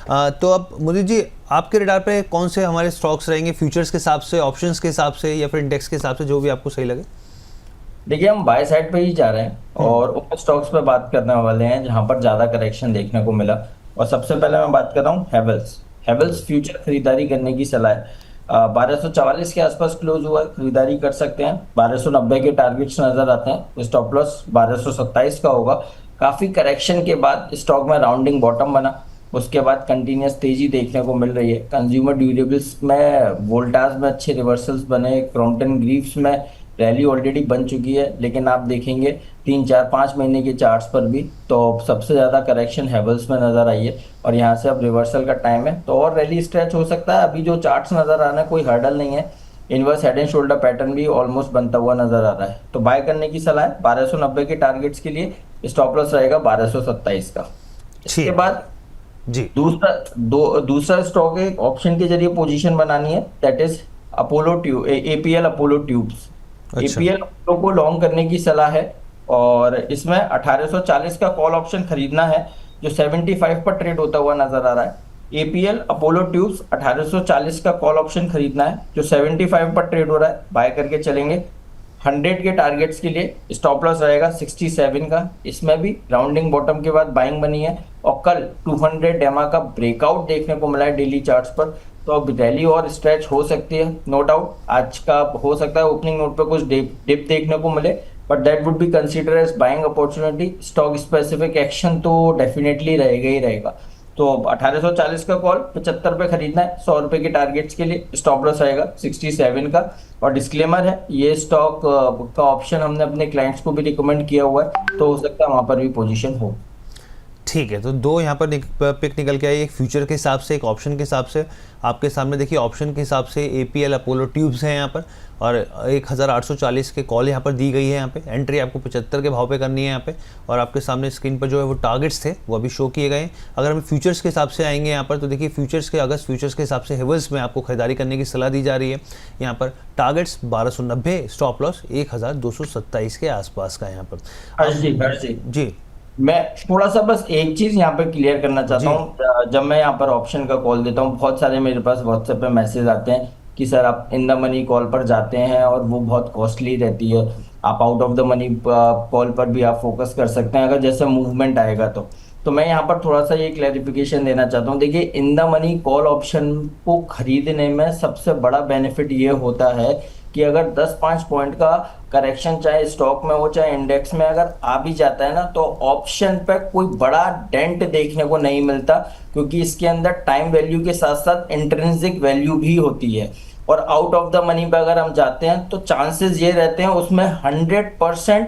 तो अब मुदीर जी, आपके रडार पे कौन से हमारे स्टॉक्स रहेंगे, फ्यूचर्स के हिसाब से, ऑप्शंस के हिसाब से, या फिर इंडेक्स के हिसाब से, जो भी आपको सही लगे? देखिए, हम बाय साइड पे ही जा रहे हैं हम्म। और उन स्टॉक्स पे बात करने वाले हैं जहां पर ज्यादा करेक्शन देखने को मिला। और सबसे पहले मैं बात कर रहा हूँ हैवेल्स। हैवेल्स फ्यूचर खरीदारी करने की सलाह है। 1244 के आसपास क्लोज हुआ है, खरीदारी कर सकते हैं। 1290 के टारगेट्स नजर आते हैं। स्टॉप लॉस 1227 का होगा। काफी करेक्शन के बाद स्टॉक में राउंडिंग बॉटम बना। उसके बाद कंटिन्यूस तेजी देखने को मिल रही है। कंज्यूमर ड्यूरेबल्स में वोल्टास में अच्छे रिवर्सल्स बने। क्रॉम्पटन ग्रीव्स में रैली ऑलरेडी बन चुकी है, लेकिन आप देखेंगे 3 4 5 महीने के चार्ट्स पर भी तो सबसे ज्यादा करेक्शन हेवल्स में नजर आई है। और यहाँ से अब रिवर्सल का टाइम है, तो और रैली स्ट्रेच हो सकता है। अभी जो चार्ट्स नजर आ रहे हैं कोई हर्डल नहीं है। Inverse head and shoulder pattern भी ऑलमोस्ट बनता हुआ नजर आ रहा है, तो बाय करने की सलाह है 1290 के टारगेट्स के लिए। स्टॉप लॉस रहेगा 1227 का। इसके ठीक है बाद जी। दूसरा स्टॉक है, ऑप्शन के जरिए पोजीशन बनानी है, that is Apollo tube, APL Apollo tubes. अच्छा। एपीएल अपोलो को लॉन्ग करने की सलाह है। और इसमें 1840 का कॉल ऑप्शन खरीदना है, जो 75 पर ट्रेड होता हुआ नजर आ रहा है। एपीएल अपोलो ट्यूब्स 1840 का कॉल ऑप्शन खरीदना है, जो 75 पर ट्रेड हो रहा है। बाय करके चलेंगे। 100 के टारगेट्स के लिए स्टॉप लॉस रहेगा 67 का। इसमें भी राउंडिंग बॉटम के बाद बाइंग बनी है। और कल 200 डेमा का ब्रेकआउट देखने को मिला है डेली चार्ट्स पर। तो अब रैली और स्ट्रेच हो सकती है, नो डाउट। आज का हो सकता है ओपनिंग नोट पे कुछ डिप देखने को मिले, but that would be consider as buying opportunity. Stock specific action तो डेफिनेटली रहेगा ही रहेगा। तो 1840 का कॉल 75 पे खरीदना है, 100 रुपए के टारगेट्स के लिए। स्टॉप लॉस आएगा 67 का। और डिस्क्लेमर है, ये स्टॉक का ऑप्शन हमने अपने क्लाइंट्स को भी रिकमेंड किया हुआ है, तो हो सकता है वहां पर भी पोजीशन हो। ठीक है, तो दो यहाँ पर पिक निकल के आई, एक फ्यूचर के हिसाब से, एक ऑप्शन के हिसाब से। आपके सामने देखिए, ऑप्शन के हिसाब से एपीएल अपोलो ट्यूब्स हैं यहाँ पर, और 1840 के कॉल यहाँ पर दी गई है। यहाँ पे एंट्री आपको 75 के भाव पे करनी है यहाँ पे। और आपके सामने स्क्रीन पर जो है वो टारगेट्स थे वो अभी शो किए गए हैं। अगर हम फ्यूचर्स के हिसाब से आएंगे यहाँ पर, तो देखिए फ्यूचर्स के, अगस्त फ्यूचर्स के हिसाब से हेवल्स में आपको खरीदारी करने की सलाह दी जा रही है। यहाँ पर टारगेट्स 1290, स्टॉप लॉस 1227 के आसपास का है यहाँ पर। हर्ष अब जी, हर्ष जी, जी। मैं थोड़ा सा बस एक चीज यहाँ पे क्लियर करना चाहता जी। हूँ। जब मैं यहाँ पर ऑप्शन का कॉल देता हूँ, बहुत सारे मेरे पास व्हाट्सएप पे मैसेज आते हैं कि सर आप इन द मनी कॉल पर जाते हैं और वो बहुत कॉस्टली रहती है। आप out of the money call पर भी आप फोकस कर सकते हैं अगर जैसे मूवमेंट आएगा तो मैं यहाँ पर थोड़ा सा ये क्लैरिफिकेशन देना चाहता हूँ। देखिए, in the money call option को खरीदने में सबसे बड़ा बेनिफिट ये होता है कि अगर 10 5 पॉइंट का करेक्शन चाहे स्टॉक में हो चाहे इंडेक्स में अगर आ भी जाता है ना, तो ऑप्शन पे कोई बड़ा डेंट देखने को नहीं मिलता, क्योंकि इसके अंदर टाइम वैल्यू के साथ साथ इंट्रिंसिक वैल्यू भी होती है। और आउट ऑफ द मनी पे अगर हम जाते हैं तो चांसेस ये रहते हैं उसमें 100%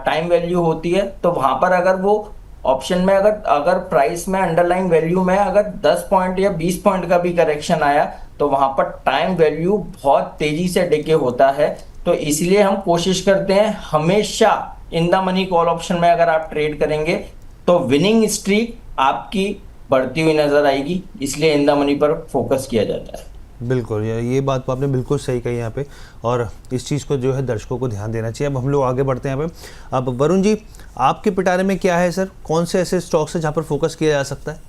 टाइम वैल्यू होती है। तो वहां पर अगर वो ऑप्शन में अगर अगर प्राइस में अंडरलाइन वैल्यू में अगर 10 पॉइंट या 20 पॉइंट का भी करेक्शन आया, तो वहां पर टाइम वैल्यू बहुत तेजी से डिके होता है। तो इसलिए हम कोशिश करते हैं हमेशा in the money call option में अगर आप ट्रेड करेंगे तो विनिंग स्ट्रीक आपकी बढ़ती हुई नजर आएगी, इसलिए इन द मनी पर फोकस किया जाता है। बिल्कुल, ये बात तो आपने बिल्कुल सही कही यहाँ पे, और इस चीज़ को जो है दर्शकों को ध्यान देना चाहिए। अब हम लोग आगे बढ़ते हैं यहाँ पे। अब वरुण जी, आपके पिटारे में क्या है सर, कौन से ऐसे स्टॉक्स हैं जहाँ पर फोकस किया जा सकता है?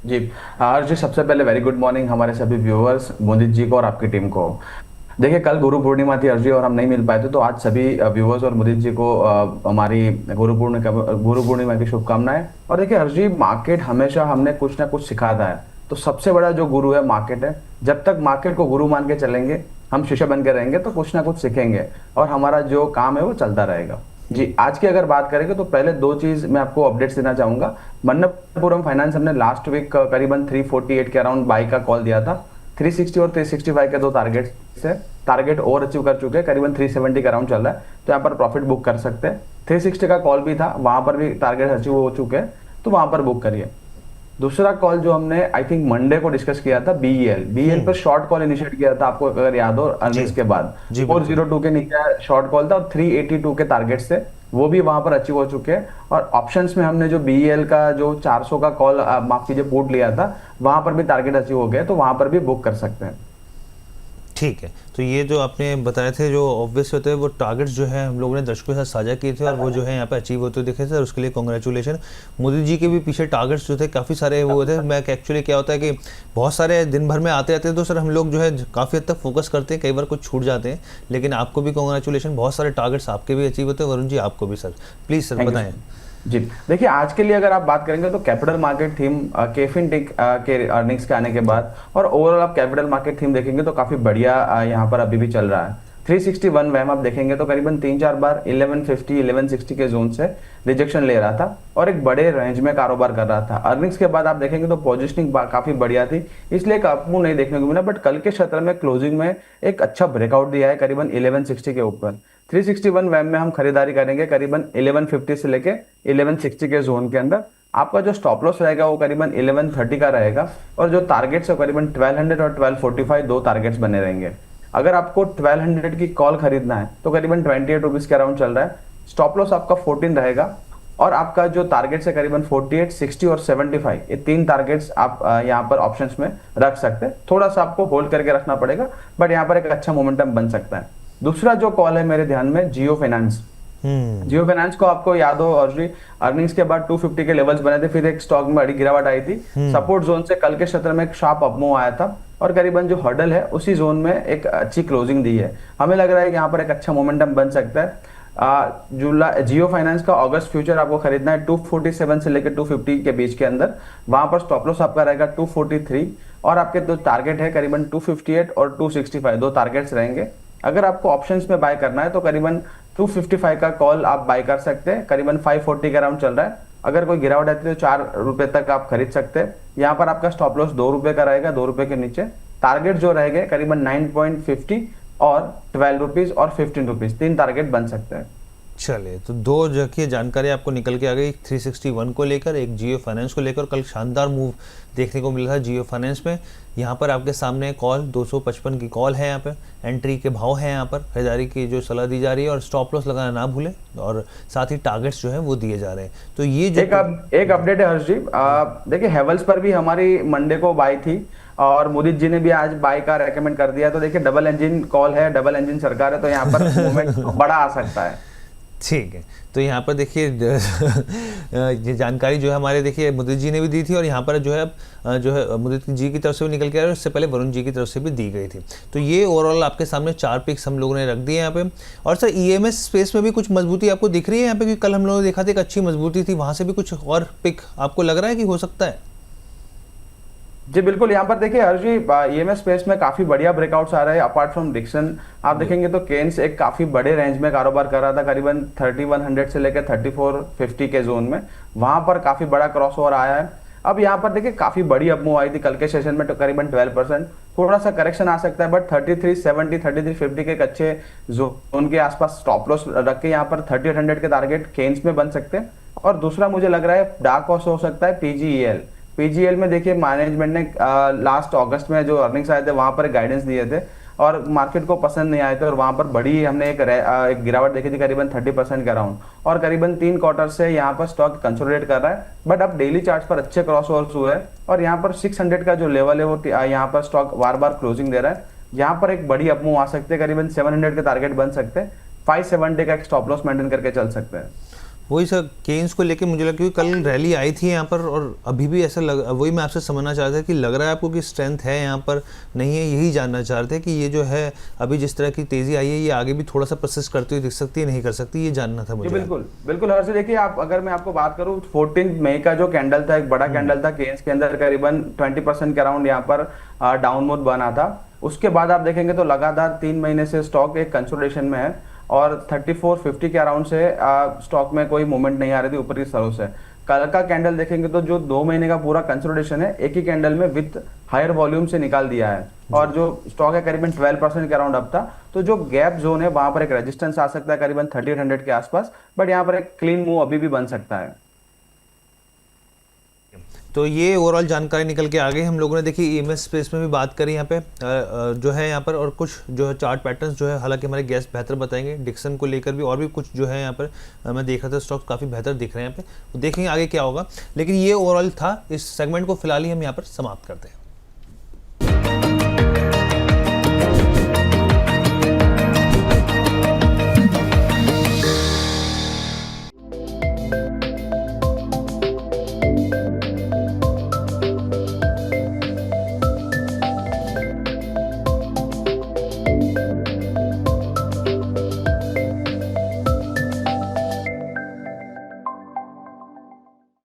जी। आज जी सबसे पहले वेरी गुड मॉर्निंग हमारे सभी व्यूअर्स, मोदित जी को और आपकी टीम को। देखिए, कल गुरु पूर्णिमा थी अर्जी, और हम नहीं मिल पाए थे, तो आज सभी व्यूअर्स और मुदित जी को हमारी गुरु पूर्णिमा की शुभकामनाएं। और देखिए अर्जी, मार्केट हमेशा हमने कुछ ना कुछ सिखाता है, तो सबसे बड़ा जो गुरु है मार्केट है। जब तक मार्केट को गुरु मान के चलेंगे, हम शिष्य बन के रहेंगे, तो कुछ ना कुछ सीखेंगे और हमारा जो काम है वो चलता रहेगा। जी, आज की अगर बात करेंगे तो पहले दो चीज मैं आपको अपडेट्स देना चाहूंगा। मन्नप्पुरम फाइनेंस हमने लास्ट वीक करीबन 348 के अराउंड बाई का कॉल दिया था। 360 और 365 के दो टारगेट से टारगेट ओवर अचीव कर चुके हैं, करीबन 370 के अराउंड चल रहा है, तो यहाँ पर प्रॉफिट बुक कर सकते हैं। 360 का कॉल भी था, वहां पर भी टारगेट अचीव हो चुके हैं, तो वहां पर बुक करिए। दूसरा कॉल जो हमने आई थिंक मंडे को डिस्कस किया था, बीईएल पर शॉर्ट कॉल इनिशिएट किया था, आपको अगर याद हो अर्निंग्स के बाद। जी 402 के नीचे शॉर्ट कॉल था और 382 के टारगेट से वो भी वहां पर अचीव हो चुके हैं। और ऑप्शंस में हमने जो बीईएल का जो 400 का कॉल माफ कीजिए पुट लिया था, वहां पर भी टारगेट अचीव हो गया, तो वहां पर भी बुक कर सकते हैं। ठीक है, तो ये जो आपने बताए थे जो ऑब्वियस होते हैं वो टारगेट्स जो है हम लोगों ने दर्शकों के साथ साझा किए थे और वो जो है यहाँ पे अचीव होते हुए दिखे थे और उसके लिए कॉन्ग्रेचुलेशन। मोदी जी के भी पीछे टारगेट्स जो थे काफ़ी सारे वो थे। मैं एक्चुअली क्या होता है कि बहुत सारे दिन भर में आते आते तो सर हम लोग जो है काफ़ी हद तक फोकस करते हैं, कई बार कुछ छूट जाते हैं, लेकिन आपको भी कॉन्ग्रेचुलेशन, बहुत सारे टारगेट्स आपके भी अचीव होते हैं। वरुण जी आपको भी सर, प्लीज़ सर बताएं। जी देखिए, आज के लिए अगर आप बात करेंगे तो कैपिटल मार्केट थीम केफिन टेक के अर्निंग्स के आने के बाद और ओवरऑल आप कैपिटल मार्केट थीम देखेंगे तो काफी बढ़िया यहाँ पर अभी भी चल रहा है। 361 वैम आप देखेंगे तो करीबन 3-4 बार 1150 1160 के जोन से रिजेक्शन ले रहा था और एक बड़े रेंज में कारोबार कर रहा था। अर्निंग्स के बाद आप देखेंगे तो पोजिशनिंग काफी बढ़िया थी, इसलिए एक अपमूव नहीं देखने को मिला, बट कल के सत्र में क्लोजिंग में एक अच्छा ब्रेकआउट दिया है करीबन 1160 के ऊपर। 361 वैम में हम खरीदारी करेंगे करीबन 1150 से लेके 1160 के जोन के अंदर। आपका जो स्टॉप लॉस रहेगा वो करीबन 1130 का रहेगा और जो टारगेट्स है करीबन 1200 और 1245 दो टारगेट्स बने रहेंगे। अगर आपको 1200 की कॉल खरीदना है तो करीबन 28 रुपीज के अराउंड चल रहा है। स्टॉप लॉस आपका 14 रहेगा और आपका जो टारगेट्स है करीबन 48, 60 और 75, ये तीन टारगेट्स आप यहाँ पर ऑप्शंस में रख सकते हैं। थोड़ा सा आपको होल्ड करके रखना पड़ेगा, बट यहाँ पर एक अच्छा मोमेंटम बन सकता है। दूसरा जो कॉल है मेरे ध्यान में जियो फाइनेंस। जियो फाइनेंस को आपको याद हो और अर्निंग्स के बाद 250 के लेवल्स बने थे, फिर एक स्टॉक में बड़ी गिरावट आई थी। सपोर्ट जोन से कल के सत्र में एक शार्प अपमूव आया था और करीबन जो हर्डल है उसी जोन में एक अच्छी क्लोजिंग दी है। हमें लग रहा है कि यहाँ पर एक अच्छा मोमेंटम बन सकता है। जियो फाइनेंस का अगस्त फ्यूचर आपको खरीदना है 247 से लेकर 250 के बीच के अंदर। वहां पर स्टॉप लॉस आपका रहेगा 243 और आपके दो टारगेट है करीबन 258 और 265, दो टारगेट्स रहेंगे। अगर आपको ऑप्शंस में बाय करना है तो करीबन 255 का कॉल आप बाय कर सकते हैं, करीबन 540 के अराउंड चल रहा है। अगर कोई गिरावट आती है तो 4 रुपए तक आप खरीद सकते हैं। यहाँ पर आपका स्टॉप लॉस 2 रुपए का रहेगा, 2 रुपए के नीचे। टारगेट जो रहेंगे करीबन 9.50 और 12 रुपीज और 15 रुपीज, तीन टारगेट बन सकते हैं। चलिए, तो दो जगह जानकारी आपको निकल के आ गई, 361 को लेकर, एक जियो फाइनेंस को लेकर। कल शानदार मूव देखने को मिला था जियो फाइनेंस में। यहाँ पर आपके सामने कॉल 255 की कॉल है, यहाँ पे एंट्री के भाव है, यहाँ पर खरीदारी की जो सलाह दी जा रही है और स्टॉप लॉस लगाना ना भूलें और साथ ही टारगेट्स जो है वो दिए जा रहे हैं। तो ये जो एक अपडेट है हर्ष जी, देखिए हेवल्स पर भी हमारी मंडे को बाय थी और मोदी जी ने भी आज बाय का रेकमेंड कर दिया। तो देखिए डबल इंजन कॉल है, डबल इंजन सरकार है, तो यहाँ पर मूवमेंट बड़ा आ सकता है। ठीक है, तो यहाँ पर देखिए ये जानकारी जो है हमारे देखिए मोदी जी ने भी दी थी और यहाँ पर जो है मोदी जी की तरफ से भी निकल के आया और इससे पहले वरुण जी की तरफ से भी दी गई थी। तो ये ओवरऑल आपके सामने 4 पिक्स हम लोगों ने रख दिए यहाँ पे। और सर ईएमएस स्पेस में भी कुछ मजबूती आपको दिख रही है यहाँ पे, क्योंकि कल हम लोगों ने देखा था एक अच्छी मजबूती थी, वहाँ से भी कुछ और पिक आपको लग रहा है कि हो सकता है? जी बिल्कुल, यहाँ पर देखिए हर्ष जी ईएमएस स्पेस में काफी बढ़िया ब्रेकआउट्स आ रहे हैं। अपार्ट फ्रॉम डिक्सन आप देखेंगे तो केन्स एक काफी बड़े रेंज में कारोबार कर रहा था, करीबन 3100 से लेकर 3450 के जोन में। वहां पर काफी बड़ा क्रॉसओवर आया है। अब यहाँ पर देखिए काफी बड़ी अपमूव आई थी कल के सेशन में, तो करीबन 12%। थोड़ा सा करेक्शन आ सकता है, बट 3370 3350 के एक अच्छे जोन के आसपास स्टॉप लॉस रख के यहाँ पर 3800 के टारगेट केन्स में बन सकते हैं। और दूसरा मुझे लग रहा है डार्क हॉर्स हो सकता है पीजीईएल में। देखिए मैनेजमेंट ने लास्ट अगस्त में जो अर्निंग्स आए थे वहां पर गाइडेंस दिए थे और मार्केट को पसंद नहीं आए थे और वहां पर बड़ी हमने एक गिरावट देखी थी करीबन 30% के अराउंड। और करीबन 3 क्वार्टर से यहाँ पर स्टॉक कंसोलिडेट कर रहा है, बट अब डेली चार्ट पर अच्छे क्रॉसओवर्स हुए हैं और यहाँ पर 600 का जो लेवल है वो यहाँ पर स्टॉक बार बार क्लोजिंग दे रहा है। यहाँ पर एक बड़ी अपमूव आ सकते हैं, करीबन 700 के टारगेट बन सकते हैं। 570 का एक स्टॉप लॉस मेंटेन करके चल सकते हैं। वही सर केन्स को लेके मुझे लगा, क्योंकि कल रैली आई थी यहाँ पर और अभी भी ऐसा लग, वही मैं आपसे समझना चाहता था कि लग रहा है आपको कि स्ट्रेंथ है यहाँ पर, नहीं है, यही जानना चाह रहे थे कि ये जो है अभी जिस तरह की तेजी आई है ये आगे भी थोड़ा सा प्रोसेस करती हुई दिख सकती है, नहीं कर सकती, ये जानना था मुझे। बिल्कुल बिल्कुल हर्ष, देखिए आप अगर मैं आपको बात करूँ 14 मई का जो कैंडल था, एक बड़ा कैंडल था केन्स के अंदर, करीबन 20% के अराउंड यहाँ पर डाउन मूव बना था। उसके बाद आप देखेंगे तो लगातार 3 महीने से स्टॉक एक कंसोलिडेशन में है और 3450 के अराउंड से स्टॉक में कोई मूवमेंट नहीं आ रही थी ऊपर की तरफ से। कल का कैंडल देखेंगे तो जो 2 महीने का पूरा कंसोलिडेशन है एक ही कैंडल में विथ हायर वॉल्यूम से निकाल दिया है और जो स्टॉक है करीबन 12% के अराउंड अब था। तो जो गैप जोन है वहां पर एक रेजिस्टेंस आ सकता है करीबन 3800 के आसपास, बट यहाँ पर एक क्लीन मूव अभी भी बन सकता है। तो ये ओवरऑल जानकारी निकल के आ गई। हम लोगों ने देखी ईएमएस स्पेस में भी बात करी यहाँ पे जो है यहाँ पर, और कुछ जो है चार्ट पैटर्न्स जो है हालांकि हमारे गेस्ट बेहतर बताएंगे डिक्सन को लेकर भी, और भी कुछ जो है यहाँ पर मैं देख रहा था स्टॉक्स काफ़ी बेहतर दिख रहे हैं यहाँ पे, देखेंगे आगे क्या होगा। लेकिन ये ओवरऑल था, इस सेगमेंट को फिलहाल ही हम यहाँ पर समाप्त करते हैं।